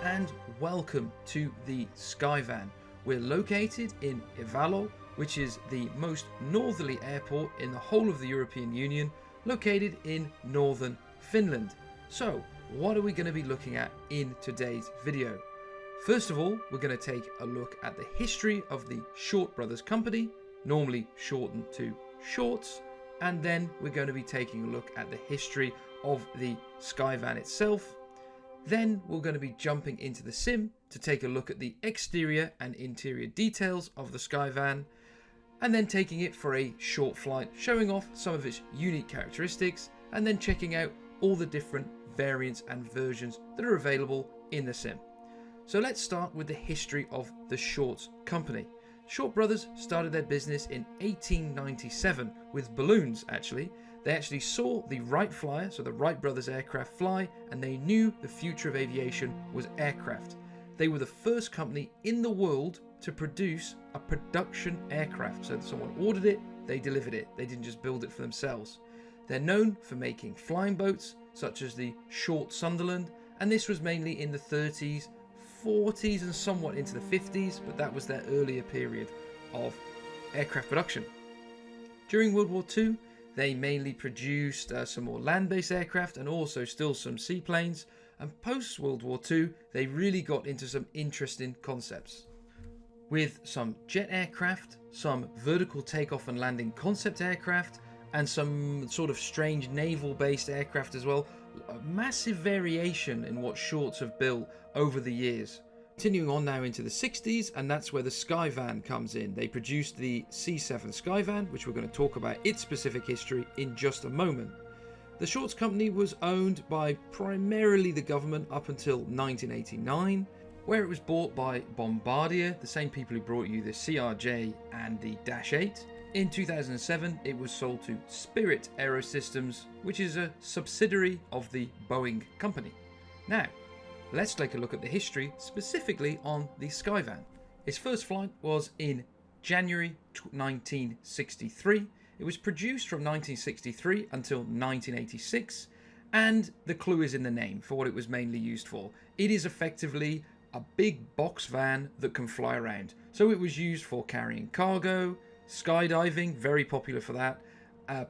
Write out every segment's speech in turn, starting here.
and welcome to the Skyvan. We're located in Ivalo, which is the most northerly airport in the whole of the European Union, located in northern Finland. So, what are we going to be looking at in today's video? First of all, we're going to take a look at the history of the Short Brothers company, normally shortened to Shorts, and then we're going to be taking a look at the history of the Skyvan itself. Then we're going to be jumping into the sim to take a look at the exterior and interior details of the Skyvan, and then taking it for a short flight, showing off some of its unique characteristics, and then checking out all the different variants and versions that are available in the sim. So let's start with the history of the Shorts company. Short Brothers started their business in 1897 with balloons actually. They actually saw the Wright Flyer, so the Wright brothers aircraft, fly, and they knew the future of aviation was aircraft. They were the first company in the world to produce a production aircraft. So someone ordered it, they delivered it. They didn't just build it for themselves. They're known for making flying boats, such as the Short Sunderland, and this was mainly in the 30s, 40s, and somewhat into the 50s, but that was their earlier period of aircraft production. During World War II, they mainly produced some more land-based aircraft and also still some seaplanes. And post-World War II, they really got into some interesting concepts. With some jet aircraft, some vertical takeoff and landing concept aircraft, and some sort of strange naval-based aircraft as well. A massive variation in what Shorts have built over the years. Continuing on now into the 60s, and that's where the Skyvan comes in. They produced the SC.7 Skyvan, which we're going to talk about its specific history in just a moment. The Shorts company was owned by primarily the government up until 1989, where it was bought by Bombardier, the same people who brought you the CRJ and the Dash 8. In 2007, it was sold to Spirit Aerosystems, which is a subsidiary of the Boeing company. Now, let's take a look at the history specifically on the Skyvan. Its first flight was in January 1963. It was produced from 1963 until 1986, and the clue is in the name for what it was mainly used for. It is effectively a big box van that can fly around. So it was used for carrying cargo, skydiving, very popular for that,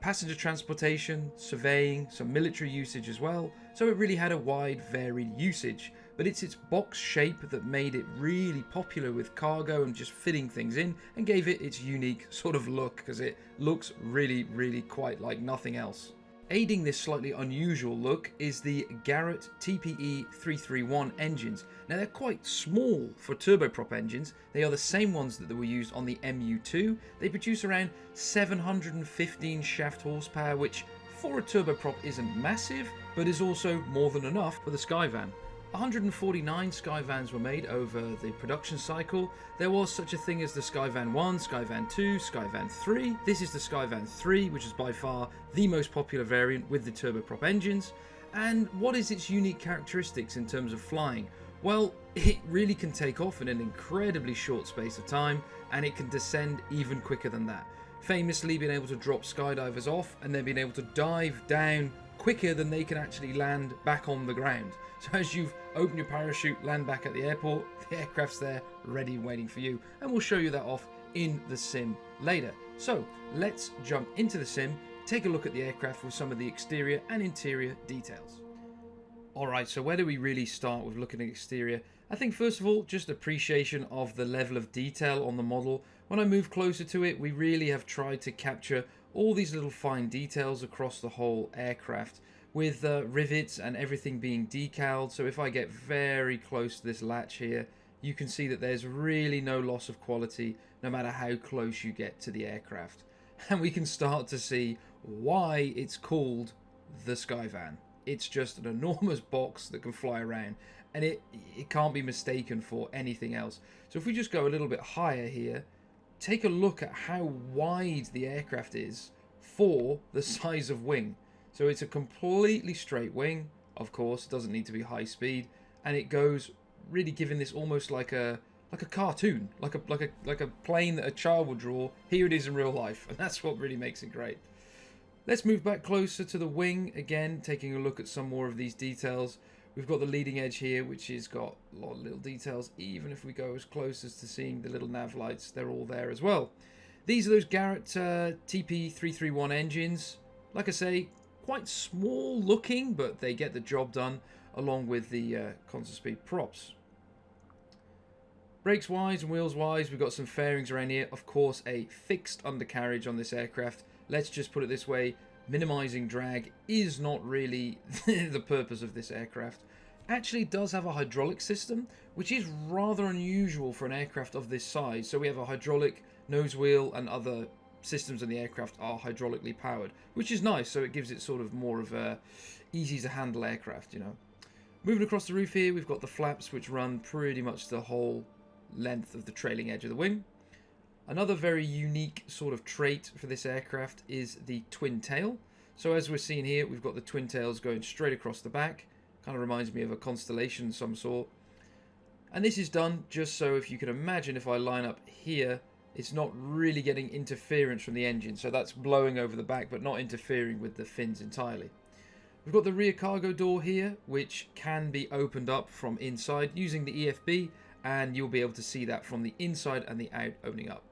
passenger transportation, surveying, some military usage as well. So it really had a wide, varied usage. But it's its box shape that made it really popular with cargo and just fitting things in, and gave it its unique sort of look, because it looks really, really quite like nothing else. Aiding this slightly unusual look is the Garrett TPE 331 engines. Now they're quite small for turboprop engines. They are the same ones that were used on the MU2. They produce around 715 shaft horsepower, which for a turboprop isn't massive, but is also more than enough for the Skyvan. 149 Skyvans were made over the production cycle. There was such a thing as the Skyvan 1, Skyvan 2, Skyvan 3. This is the Skyvan 3, which is by far the most popular variant with the turboprop engines. And what is its unique characteristics in terms of flying? Well, it really can take off in an incredibly short space of time, and it can descend even quicker than that. Famously being able to drop skydivers off and then being able to dive down quicker than they can actually land back on the ground. So as you've opened your parachute, land back at the airport, the aircraft's there, ready, waiting for you. And we'll show you that off in the sim later. So let's jump into the sim, take a look at the aircraft with some of the exterior and interior details. Alright, so where do we really start with looking at exterior? I think first of all, just appreciation of the level of detail on the model. When I move closer to it, we really have tried to capture all these little fine details across the whole aircraft, with rivets and everything being decaled. So if I get very close to this latch here, you can see that there's really no loss of quality no matter how close you get to the aircraft. And we can start to see why it's called the Skyvan. It's just an enormous box that can fly around, and it can't be mistaken for anything else. So if we just go a little bit higher here, take a look at how wide the aircraft is for the size of wing. So it's a completely straight wing, of course, it doesn't need to be high speed, and it goes really giving this almost like a cartoon, like a plane that a child would draw. Here it is in real life, and that's what really makes it great. Let's move back closer to the wing again, taking a look at some more of these details. We've got the leading edge here, which has got a lot of little details. Even if we go as close as to seeing the little nav lights, they're all there as well. These are those Garrett TP331 engines. Like I say, quite small looking, but they get the job done, along with the constant speed props. Brakes wise and wheels wise, we've got some fairings around here. Of course, a fixed undercarriage on this aircraft. Let's just put it this way, minimizing drag is not really the purpose of this aircraft. Actually, it does have a hydraulic system, which is rather unusual for an aircraft of this size. So we have a hydraulic nose wheel, and other systems in the aircraft are hydraulically powered, which is nice. So it gives it sort of more of a easy to handle aircraft, you know. Moving across the roof here, we've got the flaps, which run pretty much the whole length of the trailing edge of the wing. Another very unique sort of trait for this aircraft is the twin tail. So as we're seeing here, we've got the twin tails going straight across the back. Kind of reminds me of a constellation of some sort. And this is done just so, if you can imagine, if I line up here, it's not really getting interference from the engine. So that's blowing over the back, but not interfering with the fins entirely. We've got the rear cargo door here, which can be opened up from inside using the EFB, and you'll be able to see that from the inside and the out opening up.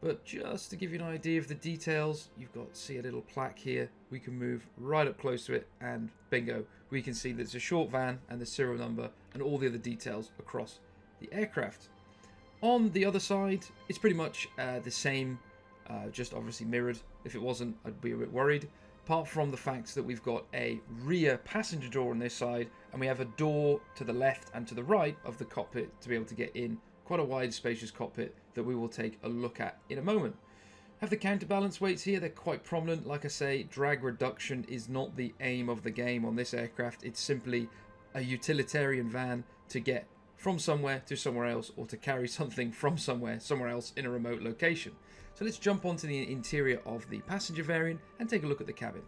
But just to give you an idea of the details, you've got, see a little plaque here. We can move right up close to it, and bingo, we can see that it's a short van and the serial number and all the other details across the aircraft. On the other side, it's pretty much the same, just obviously mirrored. If it wasn't, I'd be a bit worried. Apart from the fact that we've got a rear passenger door on this side, and we have a door to the left and to the right of the cockpit to be able to get in. Quite a wide, spacious cockpit that we will take a look at in a moment. Have the counterbalance weights here, they're quite prominent. Like I say, drag reduction is not the aim of the game on this aircraft. It's simply a utilitarian van to get from somewhere to somewhere else, or to carry something from somewhere else in a remote location. So let's jump onto the interior of the passenger variant and take a look at the cabin.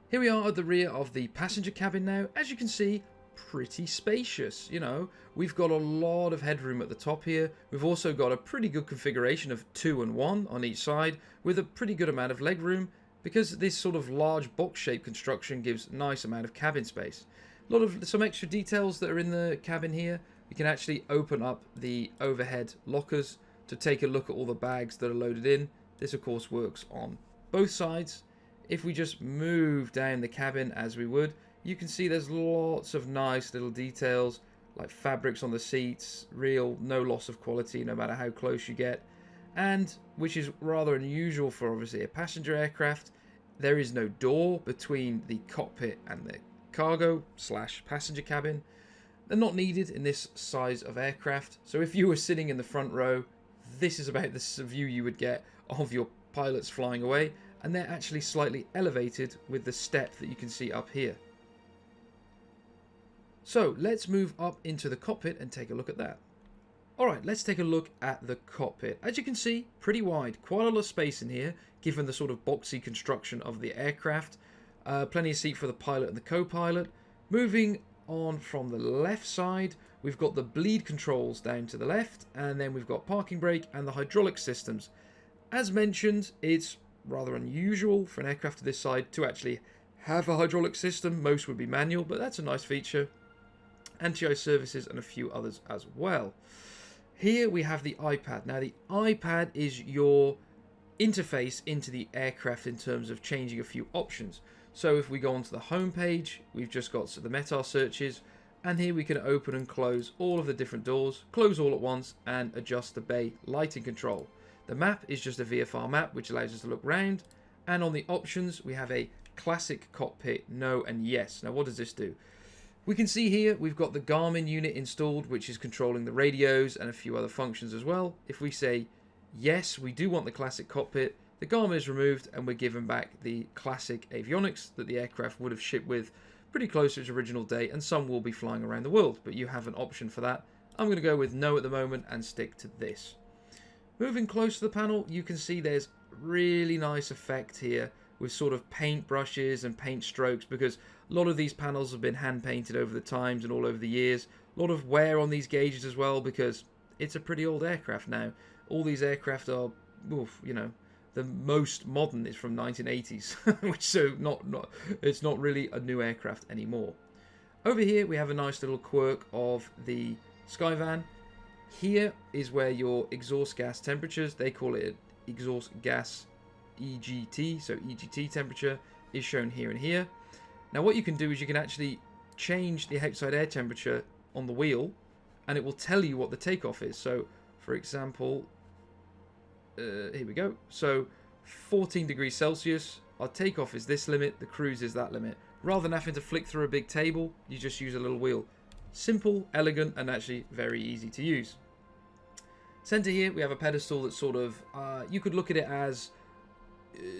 Here we are at the rear of the passenger cabin now. As you can see, pretty spacious, you know. We've got a lot of headroom at the top here. We've also got a pretty good configuration of 2 and 1 on each side, with a pretty good amount of legroom, because this sort of large box-shaped construction gives a nice amount of cabin space. A lot of some extra details that are in the cabin here. We can actually open up the overhead lockers to take a look at all the bags that are loaded in. This of course works on both sides. If we just move down the cabin as we would, you can see there's lots of nice little details, like fabrics on the seats, real no loss of quality no matter how close you get, and which is rather unusual for obviously a passenger aircraft. There is no door between the cockpit and the cargo / passenger cabin. They're not needed in this size of aircraft. So if you were sitting in the front row, this is about the view you would get of your pilots flying away, and they're actually slightly elevated with the step that you can see up here. So let's move up into the cockpit and take a look at that. Alright, let's take a look at the cockpit. As you can see, pretty wide, quite a lot of space in here, given the sort of boxy construction of the aircraft. Plenty of seat for the pilot and the co-pilot. Moving on from the left side, we've got the bleed controls down to the left, and then we've got parking brake and the hydraulic systems. As mentioned, it's rather unusual for an aircraft of this side to actually have a hydraulic system. Most would be manual, but that's a nice feature. Anti-ice services and a few others as well. Here we have the iPad. Now the iPad is your interface into the aircraft in terms of changing a few options. So if we go onto the home page, we've just got the METAR searches, and here we can open and close all of the different doors, close all at once, and adjust the bay lighting control. The map is just a VFR map, which allows us to look round, and on the options we have a classic cockpit, no and yes. Now what does this do? We can see here we've got the Garmin unit installed, which is controlling the radios and a few other functions as well. If we say yes, we do want the classic cockpit, the Garmin is removed and we're given back the classic avionics that the aircraft would have shipped with pretty close to its original date, and some will be flying around the world, but you have an option for that. I'm going to go with no at the moment and stick to this. Moving close to the panel, you can see there's really nice effect here with sort of paint brushes and paint strokes, because a lot of these panels have been hand painted over the times and all over the years. A lot of wear on these gauges as well, because it's a pretty old aircraft now. All these aircraft are, oof, you know, the most modern is from 1980s, which so it's not really a new aircraft anymore. Over here we have a nice little quirk of the Skyvan. Here is where your exhaust gas temperatures, they call it exhaust gas EGT, so EGT temperature is shown here and here. Now what you can do is you can actually change the outside air temperature on the wheel, and it will tell you what the takeoff is. So for example, here we go. So 14 degrees Celsius, our takeoff is this limit, the cruise is that limit. Rather than having to flick through a big table, you just use a little wheel. Simple, elegant, and actually very easy to use. Center here, we have a pedestal that's sort of, you could look at it as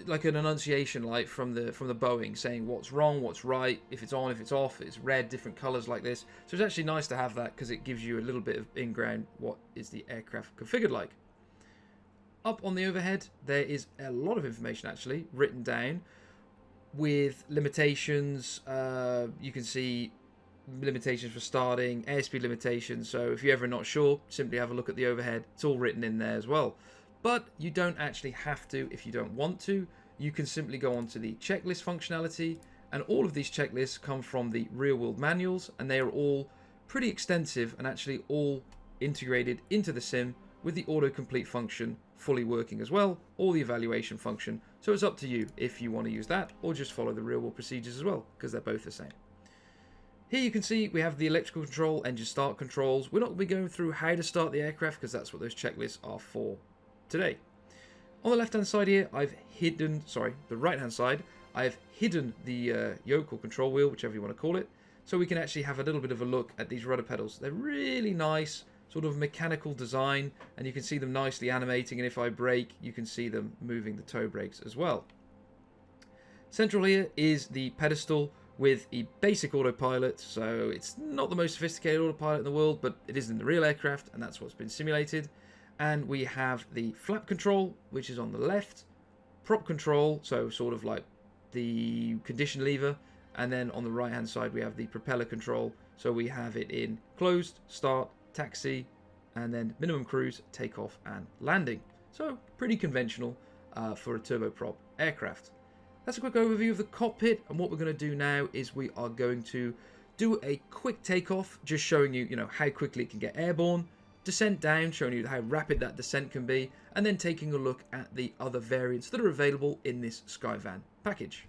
like an enunciation light from the Boeing, saying what's wrong, what's right, if it's on, if it's off, it's red, different colors like this. So it's actually nice to have that because it gives you a little bit of in-ground what is the aircraft configured like. Up on the overhead, there is a lot of information actually written down with limitations. You can see limitations for starting, airspeed limitations. So if you're ever not sure, simply have a look at the overhead. It's all written in there as well. But you don't actually have to if you don't want to. You can simply go onto the checklist functionality, and all of these checklists come from the real-world manuals, and they are all pretty extensive and actually all integrated into the sim with the autocomplete function fully working as well, or the evaluation function. So it's up to you if you want to use that or just follow the real-world procedures as well, because they're both the same. Here you can see we have the electrical control, engine start controls. We're not going to be going through how to start the aircraft because that's what those checklists are for today. On the left hand side here, the right hand side, I've hidden the yoke or control wheel, whichever you want to call it, so we can actually have a little bit of a look at these rudder pedals. They're really nice, sort of mechanical design, and you can see them nicely animating, and if I brake, you can see them moving the toe brakes as well. Central here is the pedestal with a basic autopilot, so it's not the most sophisticated autopilot in the world, but it is in the real aircraft, and that's what's been simulated. And we have the flap control, which is on the left, prop control, so sort of like the condition lever, and then on the right hand side we have the propeller control, so we have it in closed, start, taxi, and then minimum cruise, takeoff and landing. So pretty conventional for a turboprop aircraft. That's a quick overview of the cockpit, and what we're going to do now is we are going to do a quick takeoff, just showing you, how quickly it can get airborne, descent down, showing you how rapid that descent can be, and then taking a look at the other variants that are available in this Skyvan package.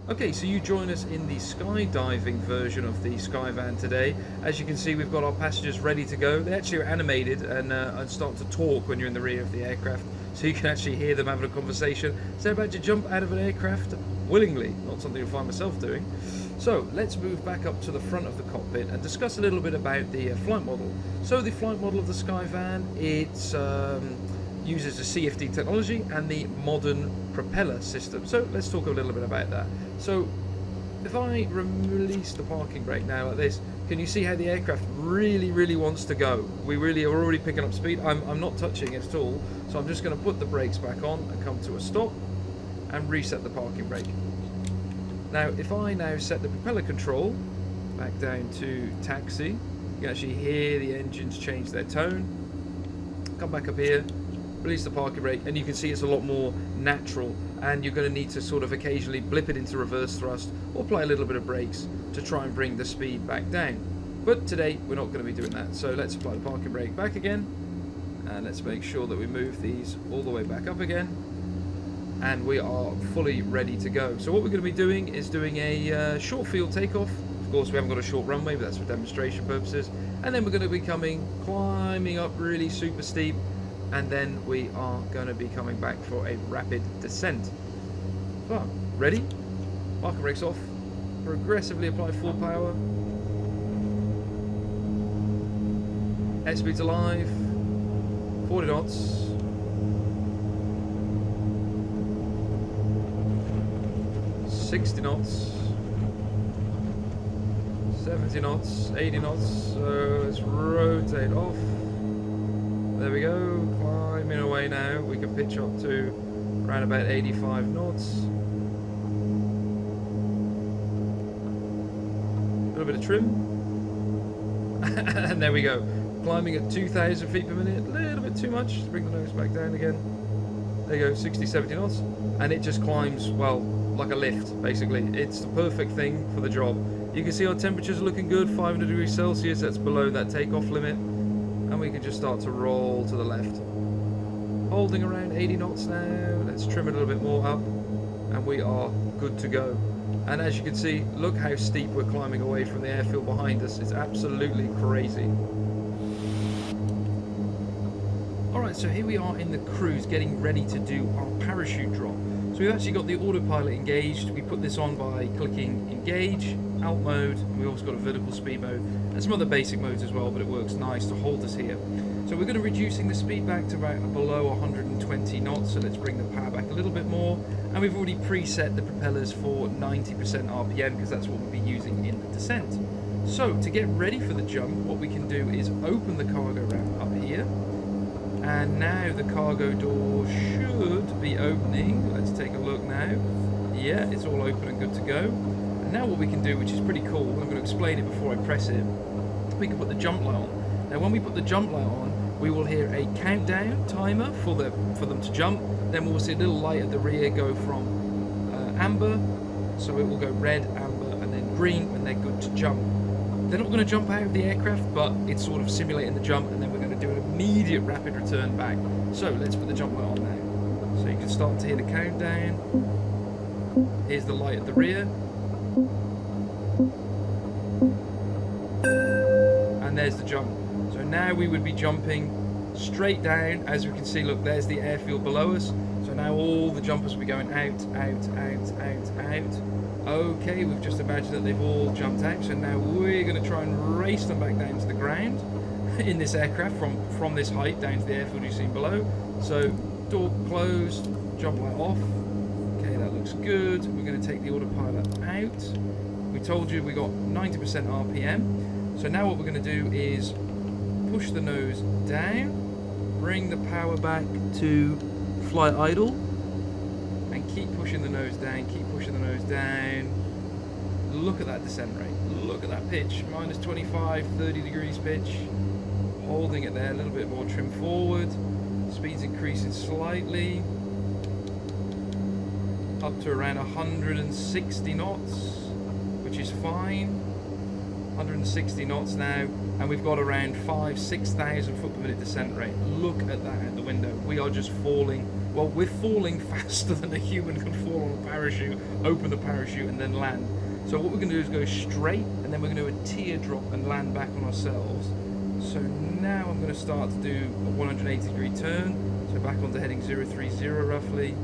Okay, so you join us in the skydiving version of the Skyvan today. As you can see, we've got our passengers ready to go. They actually are animated and start to talk when you're in the rear of the aircraft, so you can actually hear them having a conversation. So they're about to jump out of an aircraft willingly, not something you'll find myself doing. So let's move back up to the front of the cockpit and discuss a little bit about the flight model. So the flight model of the Skyvan, it's uses the CFD technology and the modern propeller system. So let's talk a little bit about that. So if I release the parking brake now like this, can you see how the aircraft really wants to go? We really are already picking up speed. I'm not touching it at all, so I'm just going to put the brakes back on and come to a stop and reset the parking brake. Now if I now set the propeller control back down to taxi, you can actually hear the engines change their tone. Come back up here, release the parking brake, and you can see it's a lot more natural, and you're going to need to sort of occasionally blip it into reverse thrust or apply a little bit of brakes to try and bring the speed back down. But today we're not going to be doing that, so let's apply the parking brake back again, and let's make sure that we move these all the way back up again, and we are fully ready to go. So what we're going to be doing is doing a short field takeoff. Of course we haven't got a short runway, but that's for demonstration purposes, and then we're going to be climbing up really super steep, and then we are going to be coming back for a rapid descent. So, ready? Parking brakes off. Progressively apply full power. Airspeed's alive. 40 knots. 60 knots. 70 knots. 80 knots. So let's rotate off. There we go, climbing away now. We can pitch up to around about 85 knots. A little bit of trim. And there we go. Climbing at 2,000 feet per minute. A little bit too much. Let's bring the nose back down again. There you go, 60, 70 knots. And it just climbs, well, like a lift, basically. It's the perfect thing for the job. You can see our temperatures are looking good, 500 degrees Celsius, that's below that takeoff limit. And we can just start to roll to the left. Holding around 80 knots now, let's trim it a little bit more up, and we are good to go. And as you can see, look how steep we're climbing away from the airfield behind us. It's absolutely crazy. Alright, so here we are in the cruise getting ready to do our parachute drop. So we've actually got the autopilot engaged. We put this on by clicking engage, alt mode, and we've also got a vertical speed mode and some other basic modes as well, but it works nice to hold us here. So we're going to be reducing the speed back to about below 120 knots, so let's bring the power back a little bit more. And we've already preset the propellers for 90% RPM because that's what we'll be using in the descent. So to get ready for the jump, what we can do is open the cargo ramp up here. And now the cargo door should be opening. Let's take a look now. Yeah, it's all open and good to go. And now what we can do, which is pretty cool, I'm going to explain it before I press it, we can put the jump light on. Now when we put the jump light on, we will hear a countdown timer for them to jump. Then we'll see a little light at the rear go from amber, so it will go red, amber, and then green when they're good to jump. They're not going to jump out of the aircraft, but it's sort of simulating the jump, and then we're going to do an immediate rapid return back. So let's put the jump light on now. So you can start to hear the countdown. Here's the light at the rear. And there's the jump. So now we would be jumping straight down. As we can see, look, there's the airfield below us. So now all the jumpers will be going out, out, out, out, out. Okay, we've just imagined that they've all jumped out, so now we're going to try and race them back down to the ground in this aircraft from this height down to the airfield you've seen below. So door closed, jump light off. Okay, that looks good. We're going to take the autopilot out. We told you we got 90% RPM. So now what we're going to do is push the nose down, bring the power back to flight idle, and keep pushing the nose down, keep pushing the nose down. Look at that descent rate, look at that pitch, minus 25, 30 degrees pitch. Holding it there, a little bit more trim forward. Speed's increasing slightly. Up to around 160 knots, which is fine. 160 knots now, and we've got around 5,000-6,000 foot per minute descent rate. Look at that out the window. We are just falling. Well, we're falling faster than a human can fall on a parachute, open the parachute and then land. So what we're going to do is go straight, and then we're going to do a teardrop and land back on ourselves. So now I'm going to start to do a 180 degree turn. So back onto heading 030 roughly.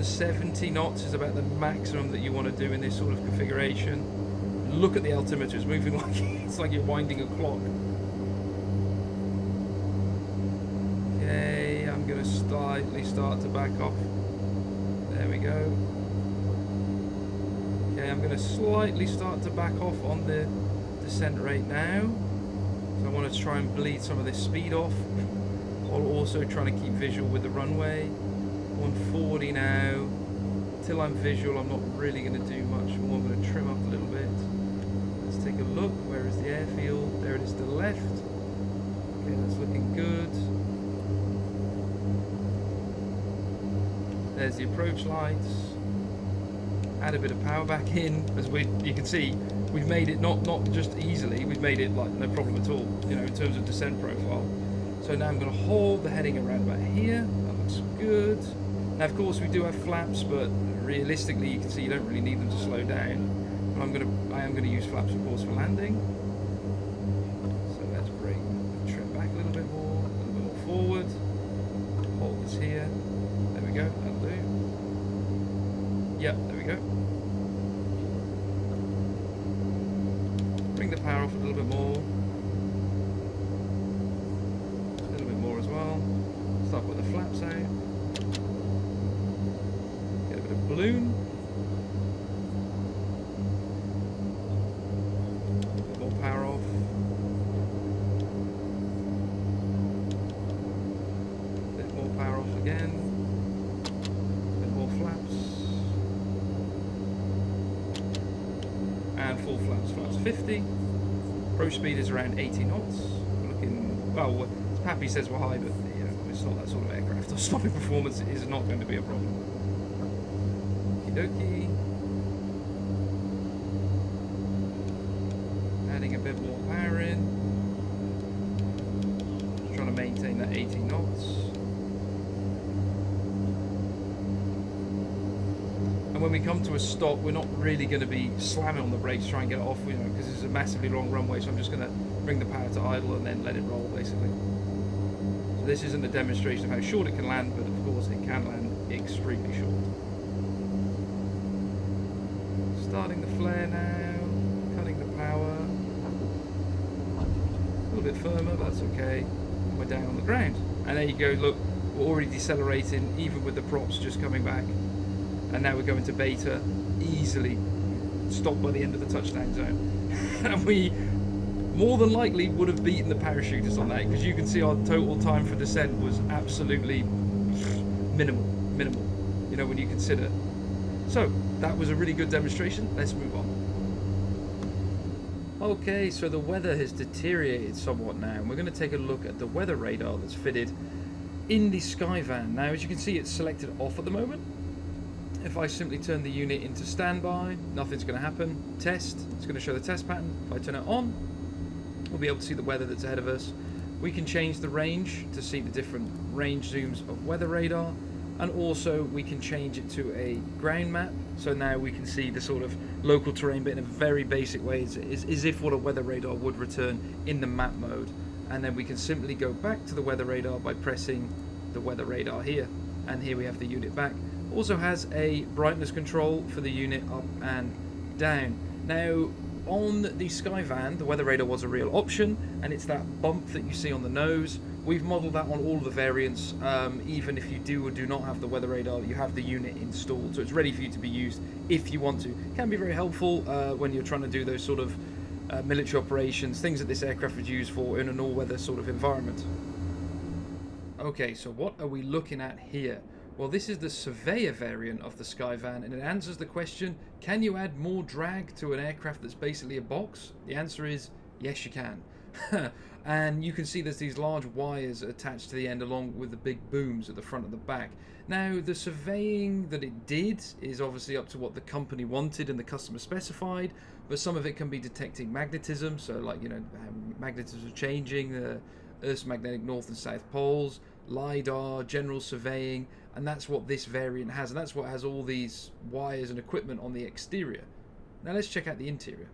.70 knots is about the maximum that you want to do in this sort of configuration. Look at the altimeter, it's moving like it's like you're winding a clock. Okay, I'm going to slightly start to back off. There we go. Okay, I'm going to slightly start to back off on the descent rate now. So I want to try and bleed some of this speed off, while also trying to keep visual with the runway. 140 now. Till I'm visual, I'm not really going to do much more. I'm going to trim up a little bit. Let's take a look. Where is the airfield? There it is to the left. Okay, that's looking good. There's the approach lights. Add a bit of power back in. As you can see, we've made it not just easily, we've made it like no problem at all, you know, in terms of descent profile. So now I'm going to hold the heading around about here. That looks good. Now, of course, we do have flaps, but realistically, you can see you don't really need them to slow down. But I am going to use flaps, of course, for landing. So let's bring the trim back a little bit more forward. Hold this here. There we go. That'll do. Yep, there we go. Bring the power off a little bit more. A little bit more as well. Start with the flaps out. Balloon. A bit more power off. A bit more power off again. A bit more flaps. And full flaps. Flaps 50. Approach speed is around 80 knots. We're looking, well, Pappy says we're high, but you know, it's not that sort of aircraft. So stopping performance is not going to be a problem. Okie dokie. Adding a bit more power in. Just trying to maintain that 80 knots. And when we come to a stop, we're not really going to be slamming on the brakes to try and get it off, you know, because this is a massively long runway. So I'm just going to bring the power to idle and then let it roll, basically. So this isn't a demonstration of how short it can land, but of course it can land extremely short. Starting the flare now, cutting the power. A little bit firmer, but that's okay. And we're down on the ground. And there you go, look, we're already decelerating, even with the props just coming back. And now we're going to beta, easily stopped by the end of the touchdown zone. And we more than likely would have beaten the parachutists on that, because you can see our total time for descent was absolutely minimal, you know, when you consider. So that was a really good demonstration. Let's move on. Okay, so the weather has deteriorated somewhat now, and we're going to take a look at the weather radar that's fitted in the Skyvan. Now, as you can see, it's selected off at the moment. If I simply turn the unit into standby, nothing's going to happen. Test, it's going to show the test pattern. If I turn it on, we'll be able to see the weather that's ahead of us. We can change the range to see the different range zooms of weather radar, and also we can change it to a ground map. So now we can see the sort of local terrain bit in a very basic way, as if what a weather radar would return in the map mode. And then we can simply go back to the weather radar by pressing the weather radar here. And here we have the unit back. Also has a brightness control for the unit up and down. Now, on the Skyvan, the weather radar was a real option, and it's that bump that you see on the nose. We've modelled that on all of the variants. Even if you do or do not have the weather radar, you have the unit installed, so it's ready for you to be used if you want to. It can be very helpful when you're trying to do those sort of military operations, things that this aircraft would use for in an all-weather sort of environment. Okay, so what are we looking at here? Well, this is the Surveyor variant of the Skyvan, and it answers the question, can you add more drag to an aircraft that's basically a box? The answer is, yes you can. And you can see there's these large wires attached to the end along with the big booms at the front and the back. Now, the surveying that it did is obviously up to what the company wanted and the customer specified, but some of it can be detecting magnetism, so like, you know, magnetism are changing, the Earth's magnetic north and south poles, LiDAR, general surveying, and that's what this variant has, and that's what has all these wires and equipment on the exterior. Now let's check out the interior.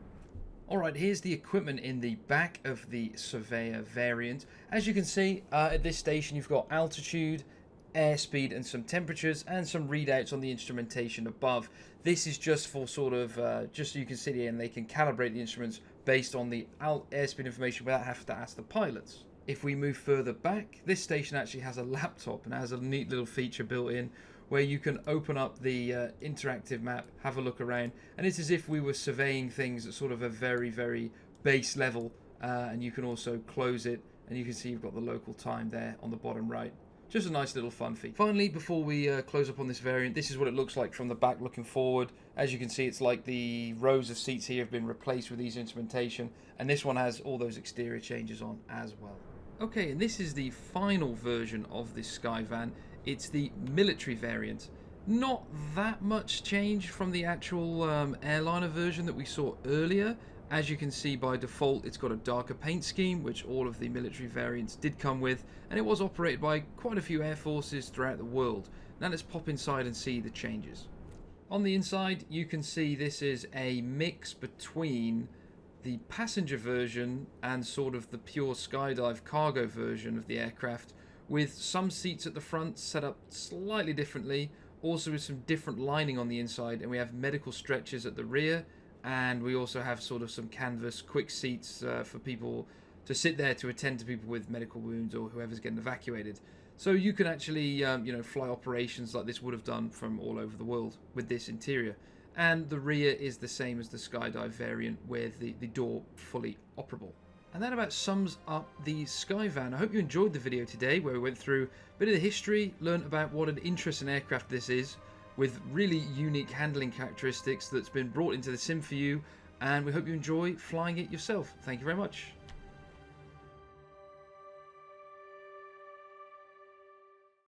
Alright, here's the equipment in the back of the Surveyor variant. As you can see, at this station you've got altitude, airspeed and some temperatures and some readouts on the instrumentation above. This is just for sort of, just so you can sit here and they can calibrate the instruments based on the airspeed information without having to ask the pilots. If we move further back, this station actually has a laptop and has a neat little feature built in where you can open up the interactive map, have a look around, and it's as if we were surveying things at sort of a very, very base level, and you can also close it, and you can see you've got the local time there on the bottom right. Just a nice little fun feature. Finally, before we close up on this variant, this is what it looks like from the back looking forward. As you can see, it's like the rows of seats here have been replaced with these instrumentation, and this one has all those exterior changes on as well. Okay, and this is the final version of this Skyvan. It's the military variant. Not that much change from the actual airliner version that we saw earlier. As you can see, by default it's got a darker paint scheme, which all of the military variants did come with, and it was operated by quite a few air forces throughout the world. Now let's pop inside and see the changes. On the inside you can see this is a mix between the passenger version and sort of the pure Skydive cargo version of the aircraft, with some seats at the front set up slightly differently, also with some different lining on the inside, and we have medical stretchers at the rear, and we also have sort of some canvas quick seats for people to sit there to attend to people with medical wounds or whoever's getting evacuated. So you can actually you know, fly operations like this would have done from all over the world with this interior. And the rear is the same as the Skydive variant with the door fully operable. And that about sums up the Skyvan. I hope you enjoyed the video today where we went through a bit of the history, learned about what an interesting aircraft this is with really unique handling characteristics that's been brought into the sim for you, and we hope you enjoy flying it yourself. Thank you very much.